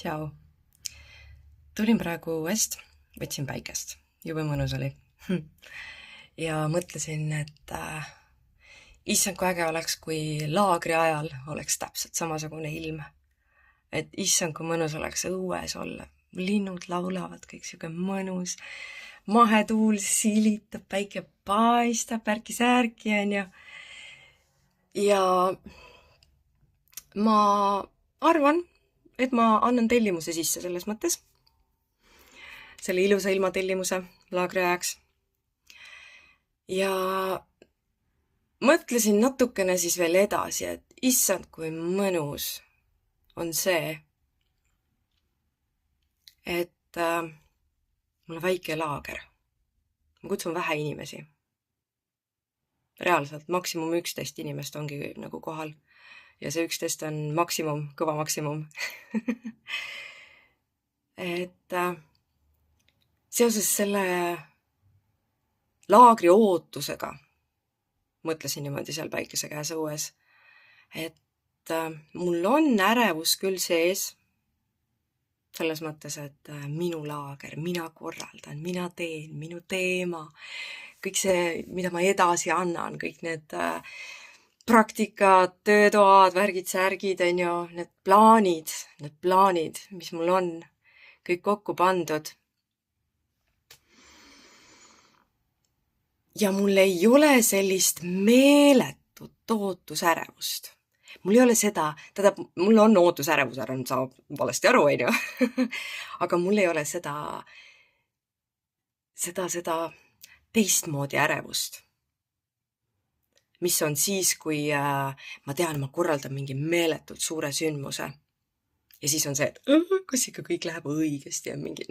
Tšau. Tulin praegu õuest, võtsin päikest. Jube mõnus oli. Ja mõtlesin, et issand, kui äge oleks, kui laagri ajal oleks täpselt samasugune ilm. Et issand, kui mõnus oleks õues olla. Linnud laulavad, kõik siuke mõnus. Mahetuul silitab, päike paistab, värki-särki onju. Ja ma arvan, et ma annan tellimuse sisse selles mõttes. Selle ilusa ilma tellimuse laagri ajaks. Ja mõtlesin natukene siis veel edasi, et issand, kui mõnus on see, et mul on väike laager. Ma kutsun vähe inimesi. Reaalselt maksimum 11 inimest ongi nagu kohal. Ja see 11 on maksimum, kõva maksimum. Et seoses selle laagri ootusega mõtlesin niimoodi seal päikese käes õues, et mul on ärevus küll sees, selles mõttes, et minu laager, mina korraldan, mina teen, minu teema, kõik see, mida ma edasi annan, kõik need praktikad, töötoad, värgid, särgid, need plaanid, mis mul on, kõik kokku pandud. Ja mul ei ole sellist meeletut ootusärevust. Mul ei ole seda, mul on ootusärevus, ära saab valesti aru, aga mul ei ole seda teistmoodi ärevust. Mis on siis, kui ma tean, ma korraldan mingi meeletult suure sündmuse. Ja siis on see, et kas ikka kõik läheb õigesti ja mingi,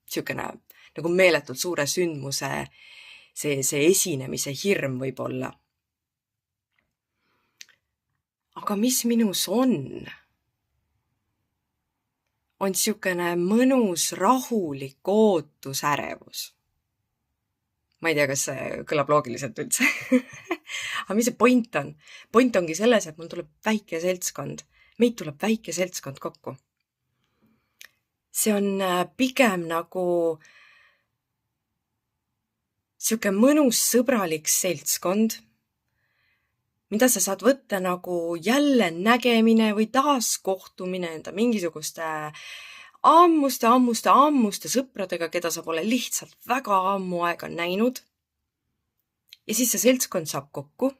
siukene nagu meeletult suure sündmuse see esinemise hirm võib olla. Aga mis minus on siukene mõnus, rahulik ootusärevus. Ma ei tea, kas see kõlab loogiliselt üldse. Aga mis see point on? Point ongi selles, et mul tuleb väike seltskond. Meid tuleb väike seltskond kokku. See on pigem nagu siuke mõnus sõbralik seltskond, mida sa saad võtta nagu jälle nägemine või taaskohtumine enda mingisuguste ammuste sõpradega, keda sa pole lihtsalt väga ammu aega näinud. Ja siis see seltskond saab kokku.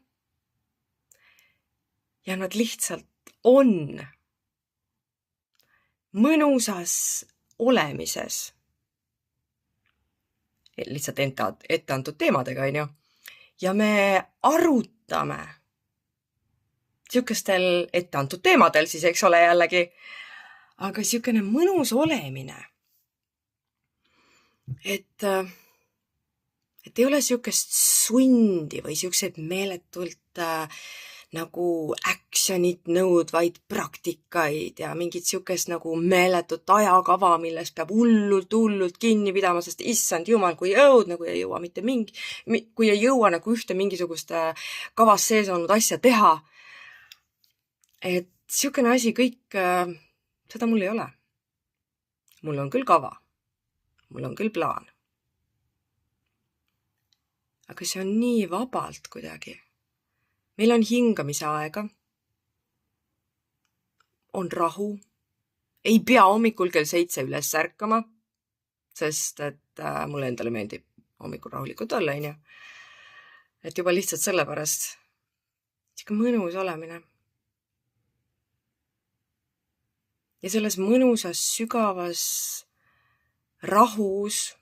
Ja nad lihtsalt on mõnusas olemises. Lihtsalt ette antud teemadega, Ja me arutame siukestel ette antud teemadel siis, eks ole jällegi. Aga siukene mõnus olemine. Et ei ole siukest sundi või siukseid meeletult nagu actionit nõudvaid praktikaid ja mingit siukest nagu meeletut ajakava, millest peab hullult kinni pidama, sest issand jumal, kui õudne, kui ei jõua kui ei jõua nagu ühte mingisugust kavas sees olnud asja teha. Et siukene asi kõik, seda mul ei ole. Mul on küll kava. Mul on küll plaan. Aga see on nii vabalt kuidagi. Meil on hingamise aega. On rahu. Ei pea hommikul kell 7 üles ärkama, sest et mulle endale meeldib hommikul rahulikult olla, Et juba lihtsalt sellepärast siuke mõnus olemine. Ja selles mõnusas, sügavas rahus,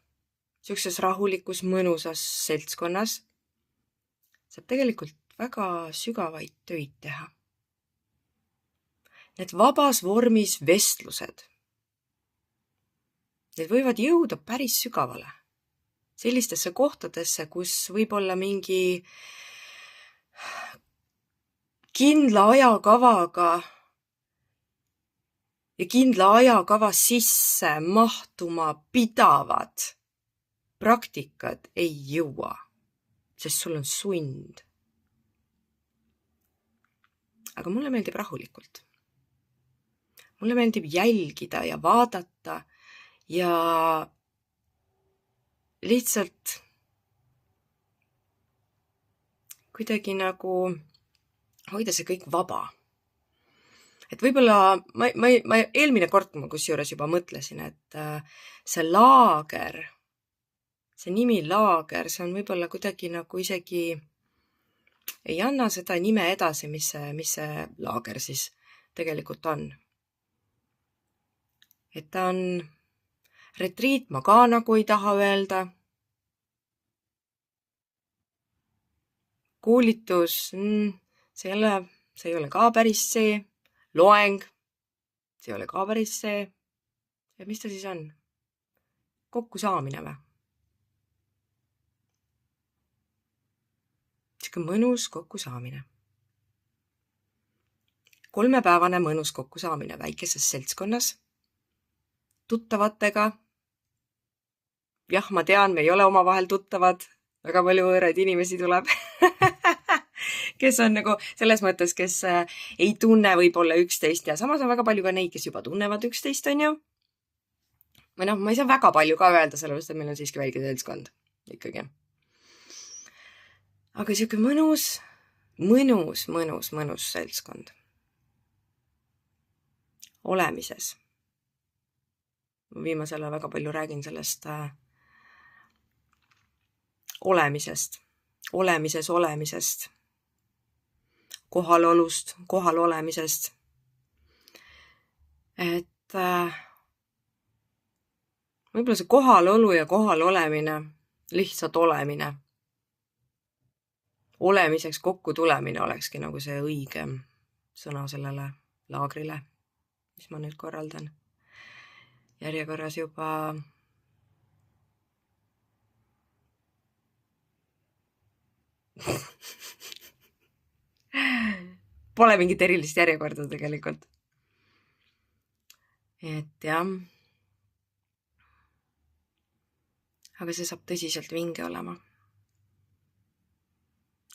siukses rahulikus, mõnusas seltskonnas saab tegelikult väga sügavaid töid teha. Need vabas vormis vestlused, need võivad jõuda päris sügavale. Sellistesse kohtadesse, kus võib-olla mingi kindla ajakavaga ja kindla ajakava sisse mahtuma pidavad praktikad ei jõua, sest sul on sund. Aga mulle meeldib rahulikult. mulle meeldib jälgida ja vaadata ja lihtsalt kuidagi nagu hoida see kõik vaba. Et võib-olla ma eelmine kord ma kusjuures juba mõtlesin, et see laager, see nimi laager, see on võib-olla kuidagi nagu isegi ei anna seda nime edasi, mis see laager siis tegelikult on. Et ta on retriit, ma ka nagu ei taha öelda. Koolitus, see ei ole ka päris see. Loeng, see ei ole ka päris see. Ja mis ta siis on? Kokkusaamine või? Siuke mõnus kokkusaamine. 3-päevane mõnus kokkusaamine väikeses seltskonnas. Tuttavatega. Jah, ma tean, me ei ole omavahel tuttavad. Väga palju võõraid inimesi tuleb. Kes on nagu selles mõttes, kes ei tunne võib-olla üksteist ja samas on väga palju ka neid, kes juba tunnevad üksteist, on ju. Või ma ei saa väga palju ka öelda, sellepärast, et meil on siiski väike seltskond ikkagi. Aga siuke mõnus seltskond. Olemises. Viimasel väga palju räägin sellest olemisest. Kohalolust, kohal olemisest. Et võib-olla see kohalolu ja kohal olemine, lihtsalt olemine. Olemiseks kokku tulemine olekski nagu see õigem sõna sellele laagrile, mis ma nüüd korraldan. Järjekorras juba pole mingit erilist järjekorda tegelikult. Et jah. Aga see saab tõsiselt vinge olema.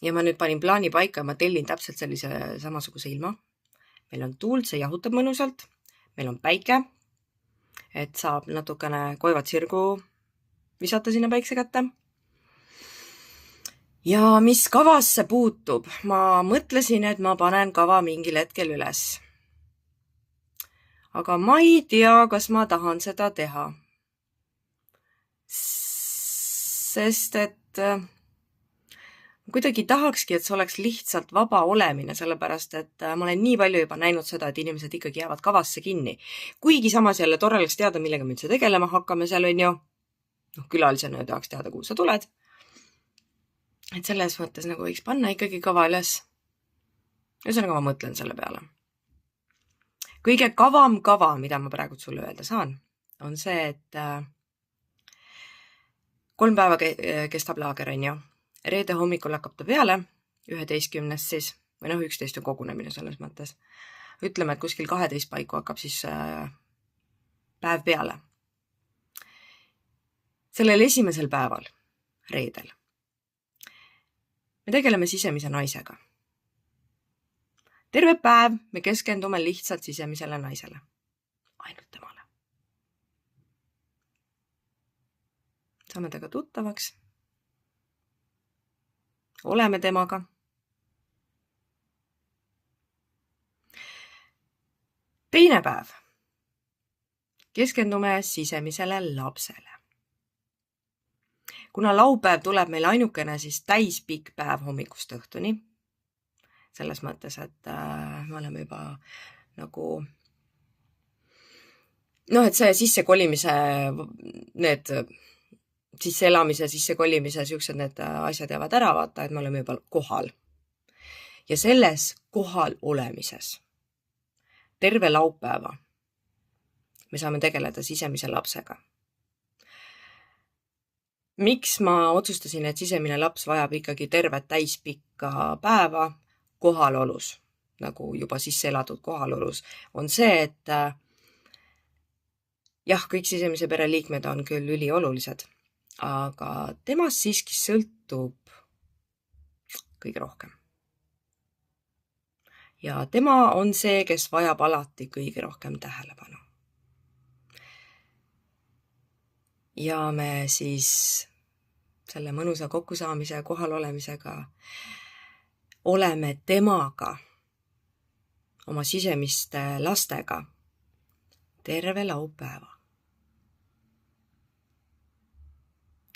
Ja ma nüüd panin plaani paika ja ma tellin täpselt sellise samasuguse ilma. Meil on tuult, see jahutab mõnusalt. Meil on päike, et saab natukene koivat sirgu visata sinna päikse kätte. Ja mis kavasse puutub? Ma mõtlesin, et ma panen kava mingil hetkel üles. Aga ma ei tea, kas ma tahan seda teha. Sest et kuidagi tahakski, et see oleks lihtsalt vaba olemine, sellepärast, et ma olen nii palju juba näinud seda, et inimesed ikkagi jäävad kavasse kinni. Kuigi samas jälle tore oleks teada, millega me üldse tegelema hakkame seal, on ju. Külalisena tahaks teada, kuhu sa tuled. Et selles mõttes nagu võiks panna ikkagi kava üles. Ühesõnaga ma mõtlen selle peale. Kõige kavam kava, mida ma praegu sulle öelda saan, on see, et 3 päeva kestab laager, on ju. Reede hommikul hakkab ta peale, 11 siis, või 11 on kogunemine selles mõttes. Ütleme, et kuskil 12 paiku hakkab siis päev peale. Sellel esimesel päeval, reedel, me tegeleme sisemise naisega. Terve päev me keskendume lihtsalt sisemisele naisele. Ainult temale. Saame temaga tuttavaks. Oleme temaga. Teine päev. Keskendume sisemisele lapsele. Kuna laupäev tuleb meil ainukene siis täispikk päev hommikust õhtuni, selles mõttes, et me oleme juba nagu, et see sissekolimise, need sisseelamise, sissekolimise, siuksed need asjad jäävad ära, vaata, et me oleme juba kohal. Ja selles kohal olemises terve laupäeva me saame tegeleda sisemise lapsega. Miks ma otsustasin, et sisemine laps vajab ikkagi tervet täispikka päeva kohalolus, nagu juba sisse elatud kohalolus, on see, et jah, kõik sisemise pere liikmed on küll üliolulised, aga temast siiski sõltub kõige rohkem. ja tema on see, kes vajab alati kõige rohkem tähelepanu. Ja me siis selle mõnusa kokkusaamise ja kohalolemisega oleme temaga, oma sisemiste lastega terve laupäeva.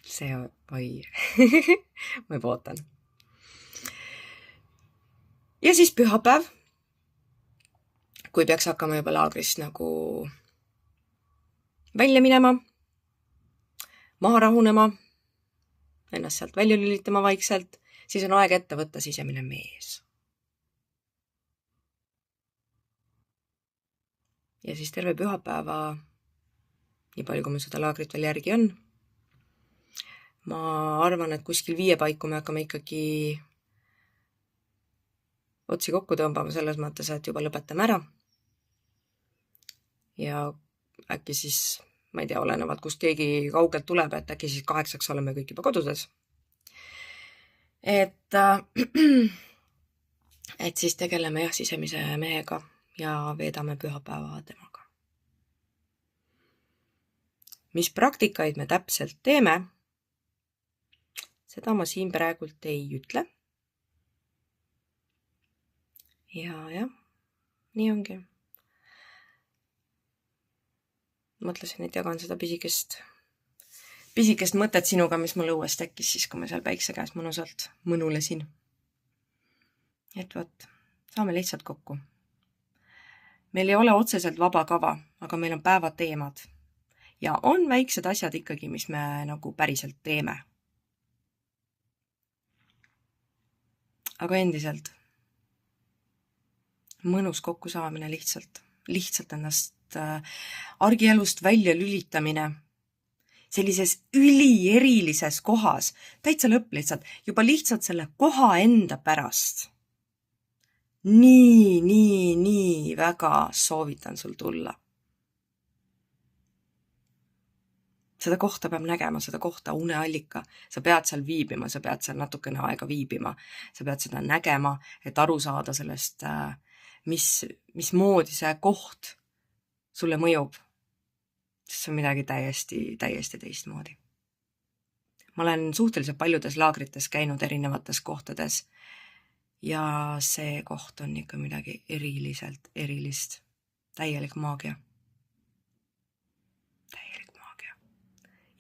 See oi, ma juba ootan. Ja siis pühapäev, kui peaks hakkama juba laagrist nagu välja minema, maha rahunema, ennast sealt välja lülitama vaikselt, siis on aeg ette võtta sisemine mees. Ja siis terve pühapäeva, nii palju kui meil seda laagrit veel järgi on, ma arvan, et kuskil 5 paiku me hakkame ikkagi otsi kokku tõmbama selles mõttes, et juba lõpetame ära. Ja äkki siis, ma ei tea, olenevalt, kust keegi kaugelt tuleb, et äkki siis 8 oleme kõik juba kodudes. Et siis tegeleme jah sisemise mehega ja veedame pühapäeva temaga. Mis praktikaid me täpselt teeme, seda ma siin praegult ei ütle. Ja jah, nii ongi. Mõtlesin, et jagan seda pisikest mõtet sinuga, mis mul õues tekkis siis, kui ma seal päikse käes mõnusalt mõnulesin. Et võt, saame lihtsalt kokku. Meil ei ole otseselt vaba kava, aga meil on päevateemad. Ja on väiksed asjad ikkagi, mis me nagu päriselt teeme. Aga endiselt mõnus kokkusaamine lihtsalt ennast argielust välja lülitamine sellises ülierilises kohas, täitsa lõpp lihtsalt, juba lihtsalt selle koha enda pärast. Nii väga soovitan sul tulla. Seda kohta peab nägema, seda kohta uneallika. Sa pead seal viibima, sa pead seal natukene aega viibima. Sa pead seda nägema, et aru saada sellest, mismoodi see koht sulle mõjub. See on midagi täiesti teistmoodi. Ma olen suhteliselt paljudes laagrites käinud erinevates kohtades ja see koht on ikka midagi erilist. Täielik maagia.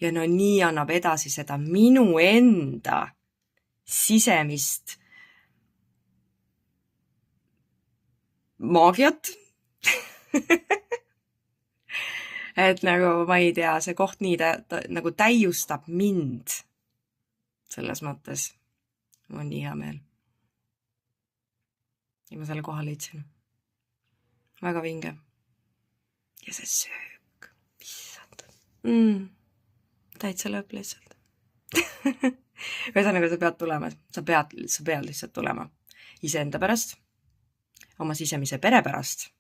Ja no nii annab edasi seda minu enda sisemist maagiat. Et nagu, ma ei tea, see koht nii nagu täiustab mind. Selles mõttes on nii hea meel. Ja ma selle koha leidsin. Väga vinge. Ja see söök. Pissad. Täitsa lõpp lihtsalt. Ühesõnaga, sa pead tulema. Sa pead lihtsalt tulema. Iseenda pärast. Oma sisemise pere pärast.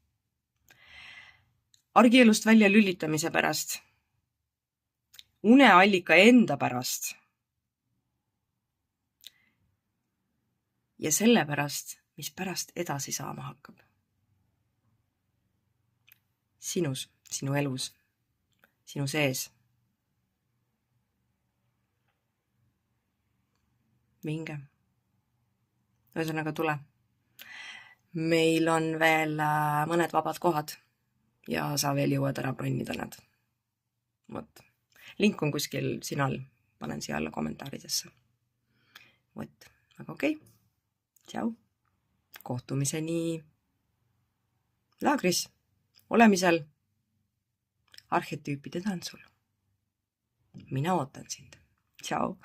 Argielust välja lülitamise pärast. Uneallika enda pärast. Ja selle pärast, mis pärast edasi saama hakkab. Sinus, sinu elus, sinu sees. Vinge. Ühesõnaga tule. Meil on veel mõned vabad kohad ja sa veel jõuad ära bronnida nad. Võt. Link on kuskil siin all. Panen siia alla kommentaaridesse. Võt. Aga okei. Tšau. Kohtumiseni laagris, olemisel, arhetüüpide tantsul. Mina ootan sind. Tšau.